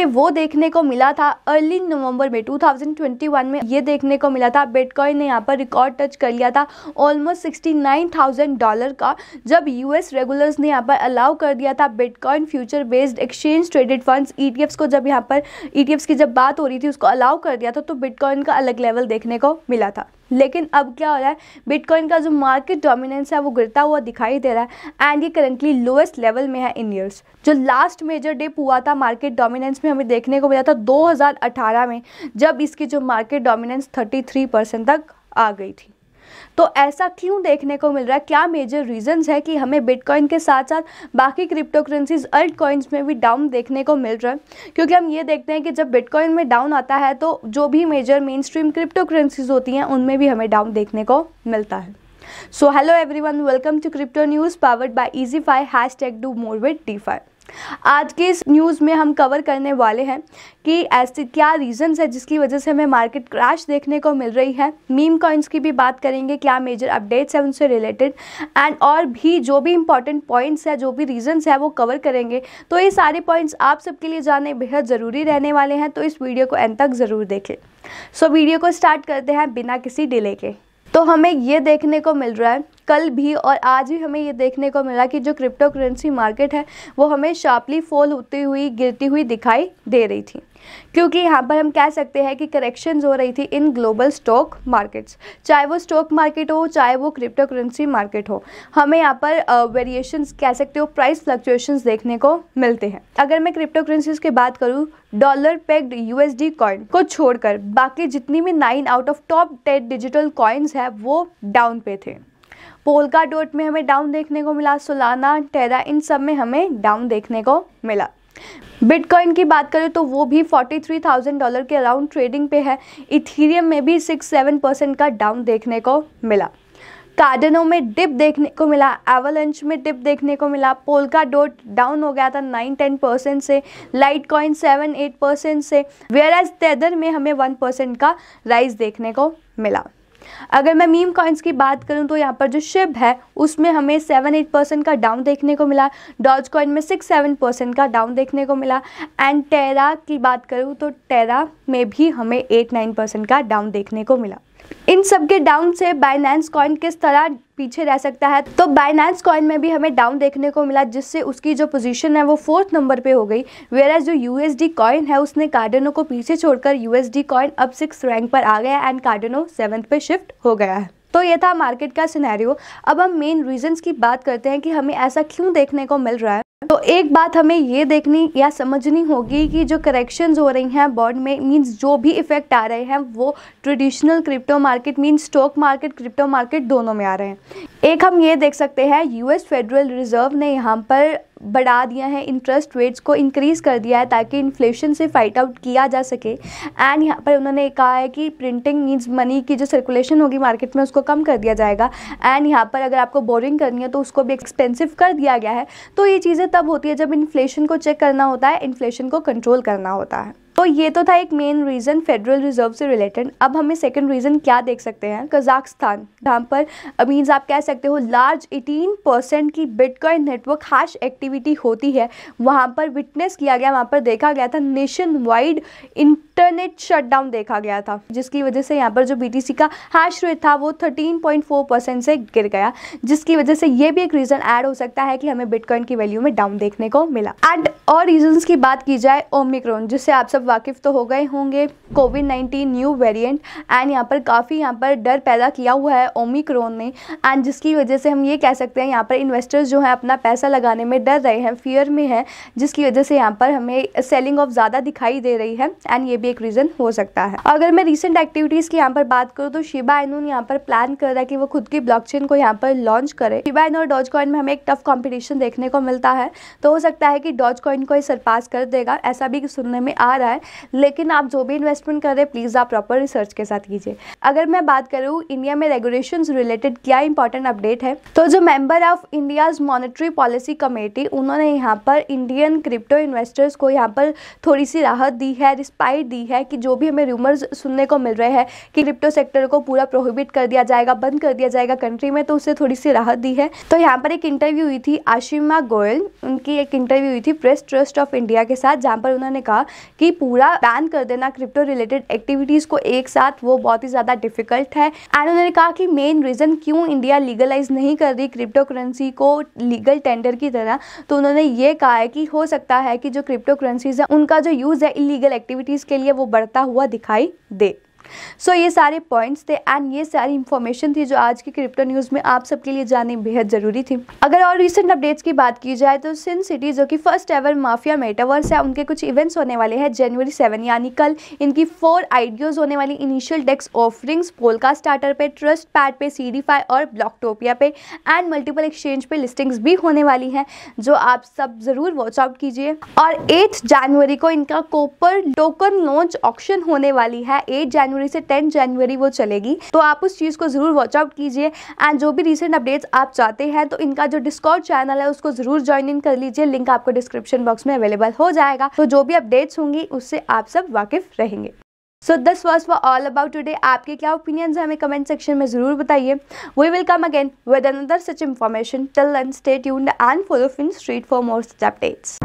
हमें वो देखने को मिला था अर्ली नवंबर में 2021 में, ये देखने को मिला था बिटकॉइन ने यहाँ पर रिकॉर्ड टच कर लिया था ऑलमोस्ट $69,000 का, जब यूएस रेगुलर्स ने यहाँ पर अलाउ कर दिया था bitcoin future based exchange traded funds ETFs को, जब यहाँ पर ईटीएफ्स की जब बात हो रही थी उसको अलाउ कर दिया था, तो बिटकॉइन का अलग लेवल देखने को मिला था। लेकिन अब क्या हो रहा है, बिटकॉइन का जो मार्केट डोमिनेंस है वो गिरता हुआ दिखाई दे रहा है एंड ये करंटली लोएस्ट लेवल में है इन ईयर्स। जो लास्ट मेजर डिप हुआ था मार्केट डोमिनेंस में हमें देखने को मिला था 2018 में, जब इसकी जो मार्केट डोमिनेंस 33% तक आ गई थी। तो ऐसा क्यों देखने को मिल रहा है, क्या मेजर रीजंस है कि हमें बिटकॉइन के साथ साथ बाकी क्रिप्टो करेंसीज अल्ट कॉइन्स में भी डाउन देखने को मिल रहा है? क्योंकि हम ये देखते हैं कि जब बिटकॉइन में डाउन आता है तो जो भी major mainstream cryptocurrencies होती हैं उनमें भी हमें डाउन देखने को मिलता है। So hello everyone, welcome to crypto news powered by EasyFi #DoMoreWithDeFi। आज के इस न्यूज़ में हम कवर करने वाले हैं कि ऐसे क्या रीजंस है जिसकी वजह से हमें मार्केट क्रैश देखने को मिल रही है। मीम कॉइन्स की भी बात करेंगे, क्या मेजर अपडेट्स हैं उनसे रिलेटेड, एंड और भी जो भी इंपॉर्टेंट पॉइंट्स है, जो भी रीजंस है वो कवर करेंगे। तो ये सारे पॉइंट्स आप सबके लिए जानने बेहद ज़रूरी रहने वाले हैं, तो इस वीडियो को एंड तक ज़रूर देखें। सो वीडियो को स्टार्ट करते हैं बिना किसी डिले के। तो हमें ये देखने को मिल रहा है कल भी और आज भी हमें ये देखने को मिला कि जो क्रिप्टो करेंसी मार्केट है वो हमें शार्पली फॉल होती हुई, गिरती हुई दिखाई दे रही थी, क्योंकि यहाँ पर हम कह सकते हैं कि करेक्शंस हो रही थी इन ग्लोबल स्टॉक मार्केट्स, चाहे वो स्टॉक मार्केट हो चाहे वो क्रिप्टो करेंसी मार्केट हो। हमें यहाँ पर वेरिएशंस कह सकते हो, प्राइस फ्लक्चुएशंस देखने को मिलते हैं। अगर मैं क्रिप्टो करेंसीज की बात करूँ, डॉलर पेग्ड USD कॉइन को छोड़कर बाकी जितनी भी 9 out of top 10 digital coins है वो डाउन पे थे। पोल्का डॉट में हमें डाउन देखने को मिला, सोलाना, टेरा, इन सब में हमें डाउन देखने को मिला। बिटकॉइन की बात करें तो वो भी $43,000 के अराउंड ट्रेडिंग पे है। इथीरियम में भी 6-7% का डाउन देखने को मिला। कार्डेनो में डिप देखने को मिला, एवलांच में डिप देखने को मिला। पोल्का डॉट डाउन हो गया था 9-10% से, लाइट कॉइन 7-8% से, वेयर एज टेदर में हमें 1% का राइज देखने को मिला। अगर मैं मीम कॉइन्स की बात करूं तो यहाँ पर जो शिब है उसमें हमें 7-8% का डाउन देखने को मिला। डॉज कॉइन में 6-7% का डाउन देखने को मिला। एंड टेरा की बात करूं तो टेरा में भी हमें 8-9% का डाउन देखने को मिला। इन सब के डाउन से बाइनेंस कॉइन किस तरह पीछे रह सकता है, तो बाइनेंस कॉइन में भी हमें डाउन देखने को मिला, जिससे उसकी जो पोजीशन है वो 4th नंबर पे हो गई। वेयरएज जो USD कॉइन है उसने कार्डेनो को पीछे छोड़कर USD कॉइन अब 6th रैंक पर आ गया एंड कार्डेनो 7th पे शिफ्ट हो गया है। तो ये था मार्केट का सिनेरियो। अब हम मेन रीजंस की बात करते हैं कि हमें ऐसा क्यों देखने को मिल रहा है। तो एक बात हमें ये देखनी या समझनी होगी कि जो करेक्शंस हो रही हैं बॉन्ड में, मींस जो भी इफेक्ट आ रहे हैं वो traditional crypto market means stock market, crypto market दोनों में आ रहे हैं। एक हम ये देख सकते हैं US फेडरल रिजर्व ने यहाँ पर बढ़ा दिया है, इंटरेस्ट रेट्स को इंक्रीज कर दिया है ताकि इन्फ्लेशन से फाइट आउट किया जा सके। एंड यहाँ पर उन्होंने कहा है कि प्रिंटिंग मीन्स मनी की जो सर्कुलेशन होगी मार्केट में उसको कम कर दिया जाएगा। एंड यहाँ पर अगर आपको बोरिंग करनी है तो उसको भी एक्सपेंसिव कर दिया गया है। तो ये चीज़ें तब होती है जब इन्फ्लेशन को चेक करना होता है, इन्फ्लेशन को कंट्रोल करना होता है। तो ये तो था एक मेन रीज़न फेडरल रिजर्व से रिलेटेड। अब हमें सेकंड रीज़न क्या देख सकते हैं, कजाकिस्तान, जहाँ पर मीन्स आप कह सकते हो लार्ज 18% की बिटकॉइन नेटवर्क हैश एक्टिविटी होती है, वहाँ पर विटनेस किया गया, वहाँ पर देखा गया था नेशन वाइड इंटरनेट शटडाउन देखा गया था, जिसकी वजह से यहाँ पर जो BTC का हैश रेट था वो 13.4% से गिर गया, जिसकी वजह से ये भी एक रीज़न ऐड हो सकता है कि हमें बिटकॉइन की वैल्यू में डाउन देखने को मिला। एंड और रीजंस की बात की जाए, ओमिक्रॉन, जिससे आप सब वाकिफ तो हो गए होंगे, कोविड-19 न्यू वेरिएंट, एंड यहाँ पर काफ़ी डर पैदा किया हुआ है ओमिक्रॉन ने, एंड जिसकी वजह से हम ये कह सकते हैं यहाँ पर इन्वेस्टर्स जो है अपना पैसा लगाने में डर रहे हैं, फियर में है, जिसकी वजह से यहाँ पर हमें सेलिंग ऑफ ज़्यादा दिखाई दे रही है। एंड ये भी एक रीज़न हो सकता है। अगर मैं रिसेंट एक्टिविटीज़ की यहाँ पर बात करूँ तो शिबा इनू यहाँ पर प्लान कर रहा है कि वो खुद की ब्लॉकचेन को यहाँ पर लॉन्च करे। शिबा इनू और डॉज कॉइन में हमें एक टफ कॉम्पिटिशन देखने को मिलता है, तो हो सकता है कि डॉज कॉइन को ही सरपास कर देगा, ऐसा भी सुनने में आ रहा है। है, लेकिन आप जो भी इन्वेस्टमेंट कर रहे हैं प्लीज़ आप प्रॉपर रिसर्च के साथ कीजिए। अगर मैं बात करूँ इंडिया में रेगुलेशंस रिलेटेड क्या इंपॉर्टेंट अपडेट है, तो जो member of India's monetary policy committee उन्होंने यहाँ पर इंडियन क्रिप्टो इन्वेस्टर्स को यहाँ पर थोड़ी सी राहत दी है, रिस्पाइट दी है कि जो भी हमें रूमर्स सुनने को मिल रहे हैं कि क्रिप्टो सेक्टर को पूरा प्रोहिबिट कर दिया जाएगा, बंद कर दिया जाएगा कंट्री में, तो उससे थोड़ी सी राहत दी है। तो यहाँ पर एक इंटरव्यू हुई थी आशिमा गोयल, उनकी एक इंटरव्यू हुई थी प्रेस ट्रस्ट ऑफ इंडिया के साथ, जहाँ पर उन्होंने कहा कि पूरा बैन कर देना क्रिप्टो रिलेटेड एक्टिविटीज़ को एक साथ वो बहुत ही ज़्यादा डिफिकल्ट है। एंड उन्होंने कहा कि मेन रीज़न क्यों इंडिया लीगलाइज नहीं कर रही क्रिप्टो करेंसी को लीगल टेंडर की तरह, तो उन्होंने ये कहा है कि हो सकता है कि जो क्रिप्टो करेंसीज है उनका जो यूज़ है इलीगल एक्टिविटीज़ के लिए वो बढ़ता हुआ दिखाई दे। सो ये सारे पॉइंट्स थे एंड ये सारी इन्फॉर्मेशन थी जो आज की क्रिप्टो न्यूज़ में आप सबके लिए जाननी बेहद ज़रूरी थी। अगर और रिसेंट अपडेट्स की बात की जाए तो सिन सिटी जो कि फर्स्ट एवर माफिया मेटावर्स है, उनके कुछ इवेंट्स होने वाले हैं जनवरी 7 यानी कल। इनकी 4 आईडीओज होने वाली इनिशियल डेक्स ऑफरिंग्स पोलका स्टार्टर पे, ट्रस्ट पैड पे, सीडीफाई और ब्लॉकटोपिया पे एंड मल्टीपल एक्सचेंज पे लिस्टिंग्स भी होने वाली हैं जो आप सब ज़रूर वॉच आउट कीजिए। और 8 जनवरी को इनका कॉपर टोकन लॉन्च ऑक्शन होने वाली है, 8 जनवरी से 10 जनवरी वो चलेगी, तो आप उस चीज़ को ज़रूर वॉच आउट कीजिए। एंड जो भी रिसेंट अपडेट्स आप चाहते हैं तो इनका जो डिस्कॉर्ड चैनल है उसको ज़रूर ज्वाइन इन कर लीजिए, लिंक आपको डिस्क्रिप्शन बॉक्स में अवेलेबल हो जाएगा, तो जो भी अपडेट्स होंगी उससे आप सब वाकिफ रहेंगे। So this was for all about today. आपके क्या ओपिनियंस है हमें कमेंट सेक्शन में ज़रूर बताइए। We will come again with another such information. Till then stay tuned and follow Fin Street for more such updates.